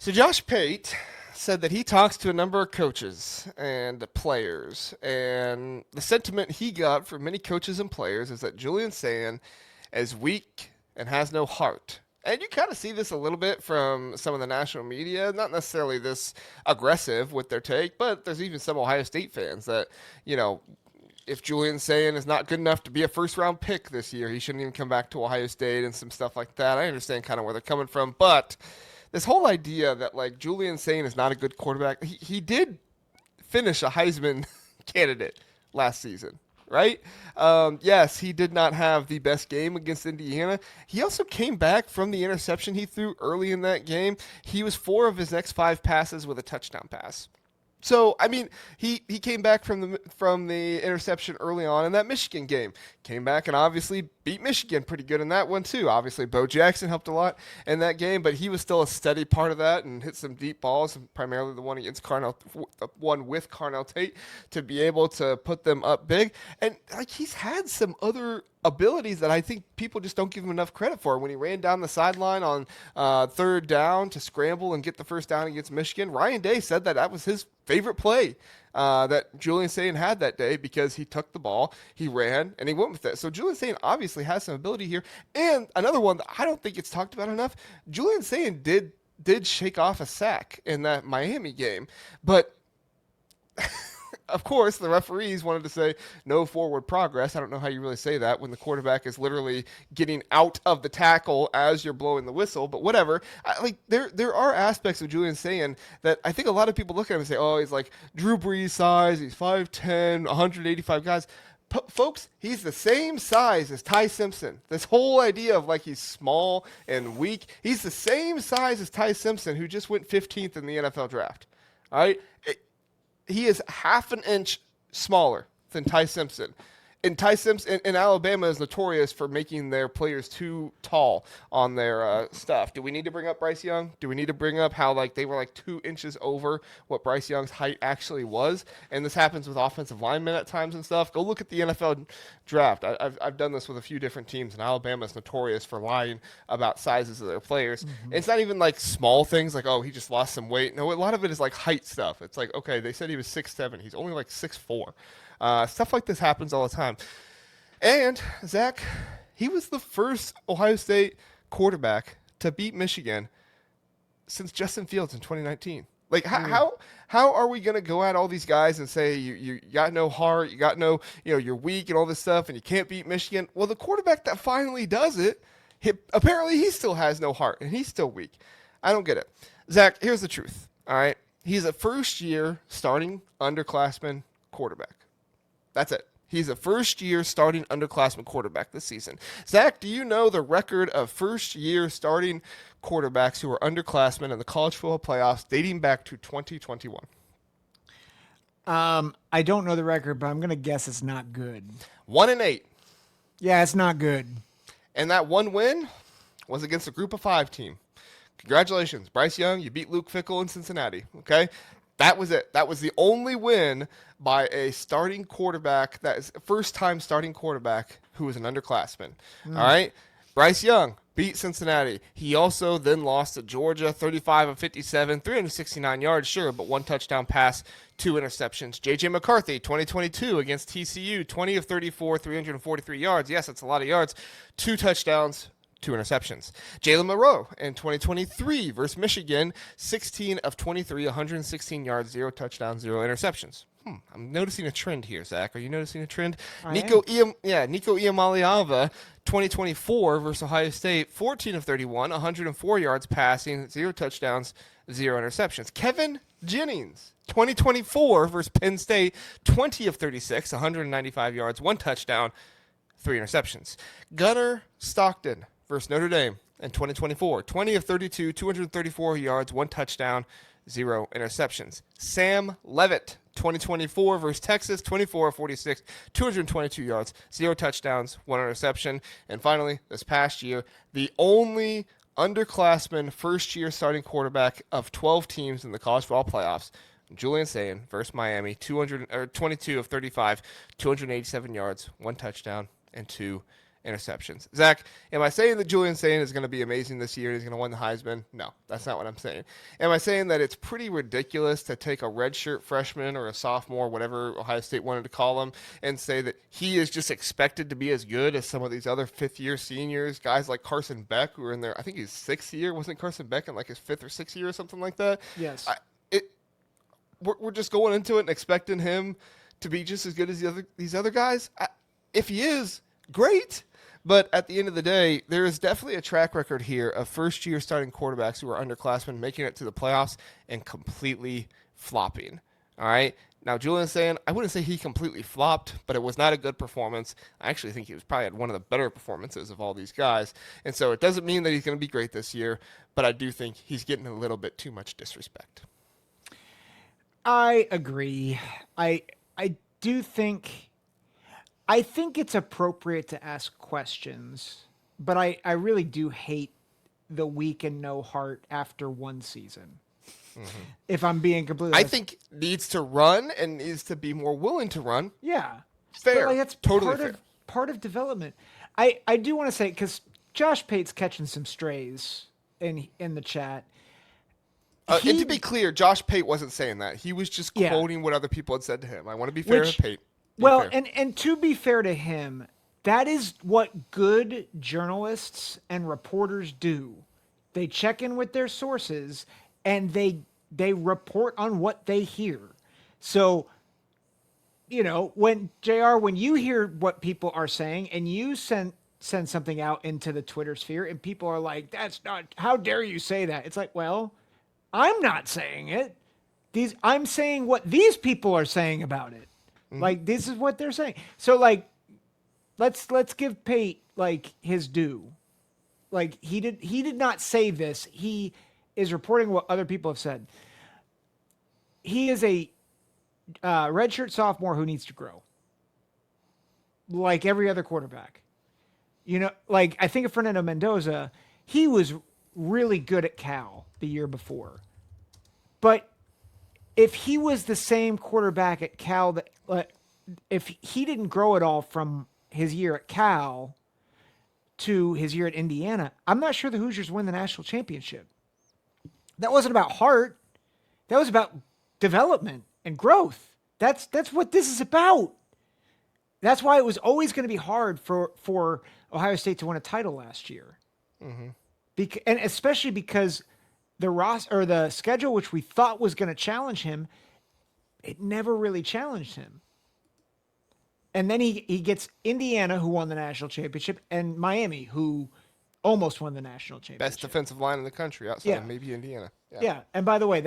So Josh Pate said that he talks to a number of coaches and players, and the sentiment he got from many coaches and players is that Julian Saying is weak and has no heart. And you kind of see this a little bit from some of the national media, not necessarily this aggressive with their take, but there's even some Ohio State fans that, you know, if Julian Saying is not good enough to be a first round pick this year, he shouldn't even come back to Ohio State and some stuff like that. I understand kind of where they're coming from, but this whole idea that like Julian Sane is not a good quarterback, he did finish a Heisman candidate last season, right? Yes, he did not have the best game against Indiana. He also came back from the interception he threw early in that game. He was 4 of his next 5 passes with a touchdown pass. So I mean, he came back from the interception early on in that Michigan game. Came back and obviously beat Michigan pretty good in that one too. Obviously, Bo Jackson helped a lot in that game, but he was still a steady part of that and hit some deep balls, primarily the one against the one with Carnell Tate, to be able to put them up big. And like he's had some other abilities that I think people just don't give him enough credit for. When he ran down the sideline on 3rd down to scramble and get the first down against Michigan, Ryan Day said that was his favorite play that Julian Saying had that day because he took the ball, he ran, and he went with it. So Julian Saying obviously has some ability here. And another one that I don't think it's talked about enough, Julian Saying did shake off a sack in that Miami game, but of course, the referees wanted to say no forward progress. I don't know how you really say that when the quarterback is literally getting out of the tackle as you're blowing the whistle, but whatever. There are aspects of Julian Saying that I think a lot of people look at him and say, oh, he's like Drew Brees size, he's 5'10", 185 guys. Folks, he's the same size as Ty Simpson. This whole idea of like he's small and weak, he's the same size as Ty Simpson, who just went 15th in the NFL draft. All right? He is half an inch smaller than Ty Simpson. And Ty Simpson in Alabama is notorious for making their players too tall on their stuff. Do we need to bring up Bryce Young? Do we need to bring up how like they were like 2 inches over what Bryce Young's height actually was? And this happens with offensive linemen at times and stuff. Go look at the NFL draft. I've done this with a few different teams, and Alabama is notorious for lying about sizes of their players. Mm-hmm. It's not even like small things like, oh, he just lost some weight. No, a lot of it is like height stuff. It's like, okay, they said he was 6'7". He's only like 6'4". Stuff like this happens all the time. And, Zach, he was the first Ohio State quarterback to beat Michigan since Justin Fields in 2019. Like, how are we going to go at all these guys and say you got no heart, you got no, you're weak and all this stuff, and you can't beat Michigan? Well, the quarterback that finally does it, apparently he still has no heart, and he's still weak. I don't get it. Zach, here's the truth, all right? He's a first-year starting underclassman quarterback. That's it. He's a first-year starting underclassman quarterback this season. Zach, do you know the record of first-year starting quarterbacks who are underclassmen in the college football playoffs dating back to 2021? I don't know the record, but I'm going to guess it's not good. 1-8. Yeah, it's not good. And that one win was against a group of 5 team. Congratulations, Bryce Young. You beat Luke Fickell in Cincinnati. Okay? That was it. That was the only win by a starting quarterback, that is first-time starting quarterback who was an underclassman. All right? Bryce Young beat Cincinnati. He also then lost to Georgia, 35 of 57, 369 yards, sure, but 1 touchdown pass, 2 interceptions. J.J. McCarthy, 2022 against TCU, 20 of 34, 343 yards. Yes, that's a lot of yards. 2 touchdowns, 2 interceptions. Jalen Monroe in 2023 versus Michigan, 16 of 23, 116 yards, 0 touchdowns, 0 interceptions. I'm noticing a trend here, Zach. Are you noticing a trend? Nico Iamaleava, 2024 versus Ohio State, 14 of 31, 104 yards passing, 0 touchdowns, 0 interceptions. Kevin Jennings, 2024 versus Penn State, 20 of 36, 195 yards, 1 touchdown, 3 interceptions. Gunnar Stockton versus Notre Dame in 2024, 20 of 32, 234 yards, 1 touchdown, 0 interceptions. Sam Levitt, 2024 versus Texas, 24 of 46, 222 yards, 0 touchdowns, 1 interception. And finally, this past year, the only underclassman first-year starting quarterback of 12 teams in the college football playoffs, Julian Saying versus Miami, 22 of 35, 287 yards, 1 touchdown, and 2 interceptions. Zach, am I saying that Julian Sane is going to be amazing this year and he's going to win the Heisman? No, that's not what I'm saying. Am I saying that it's pretty ridiculous to take a redshirt freshman or a sophomore, whatever Ohio State wanted to call him, and say that he is just expected to be as good as some of these other fifth-year seniors, guys like Carson Beck, who are in their, I think he's sixth year. Wasn't Carson Beck in like his fifth or sixth year or something like that? Yes. We're just going into it and expecting him to be just as good as these other guys. If he is, great. But at the end of the day, there is definitely a track record here of first-year starting quarterbacks who are underclassmen making it to the playoffs and completely flopping. All right? Now, Julian Saying, I wouldn't say he completely flopped, but it was not a good performance. I actually think he was probably had one of the better performances of all these guys. And so it doesn't mean that he's going to be great this year, but I do think he's getting a little bit too much disrespect. I agree. I do think it's appropriate to ask questions, but I really do hate the weak and no heart after one season. Mm-hmm. If I'm being completely honest. I think needs to run and needs to be more willing to run. Yeah. Fair. But like, that's totally part of development. I do want to say, because Josh Pate's catching some strays in the chat. And to be clear, Josh Pate wasn't saying that. He was just quoting what other people had said to him. I want to be fair to Pate. Well, and to be fair to him, that is what good journalists and reporters do. They check in with their sources and they report on what they hear. So, when you hear what people are saying and you send something out into the Twitter sphere and people are like, "That's not, how dare you say that?" It's like, well, I'm not saying it. I'm saying what these people are saying about it. Mm-hmm. Like, this is what they're saying. So, like, let's give Pate like his due. Like, he did not say this. He is reporting what other people have said. He is a redshirt sophomore who needs to grow, like every other quarterback. Like, I think of Fernando Mendoza. He was really good at Cal the year before. But if he was the same quarterback at Cal, if he didn't grow at all from his year at Cal to his year at Indiana, I'm not sure the Hoosiers win the national championship. That wasn't about heart. That was about development and growth. That's what this is about. That's why it was always going to be hard for Ohio State to win a title last year. Mm-hmm. And especially because the schedule, which we thought was going to challenge him, it never really challenged him. And then he gets Indiana, who won the national championship, and Miami, who almost won the national championship. Best defensive line in the country outside of maybe Indiana. Yeah. And by the way,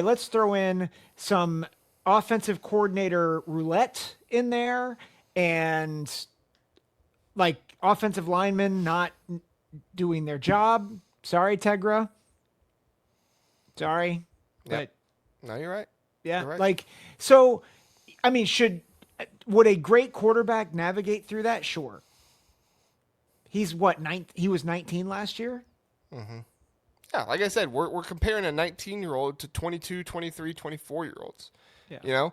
let's throw in some offensive coordinator roulette in there and like offensive linemen not doing their job. Sorry, Tegra. Sorry. Yep. But no, you're right. Yeah. You're right. Like, so, I mean, would a great quarterback navigate through that? Sure. He's he was 19 last year. Mm-hmm. Yeah. Like I said, we're comparing a 19-year-old to 22, 23, 24-year-olds. Yeah.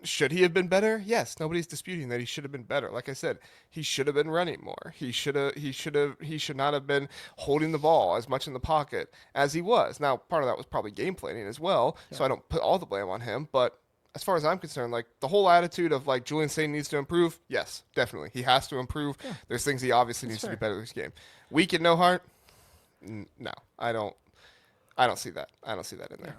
Should he have been better? Yes, nobody's disputing that he should have been better. Like I said, he should have been running more. He should not have been holding the ball as much in the pocket as he was. Now, part of that was probably game planning as well, so I don't put all the blame on him. But as far as I'm concerned, like the whole attitude of like Julian Sane needs to improve, yes, definitely. He has to improve. Yeah. There's things he obviously needs to do better in this game. Weak and no heart? No, I don't see that. I don't see that in there.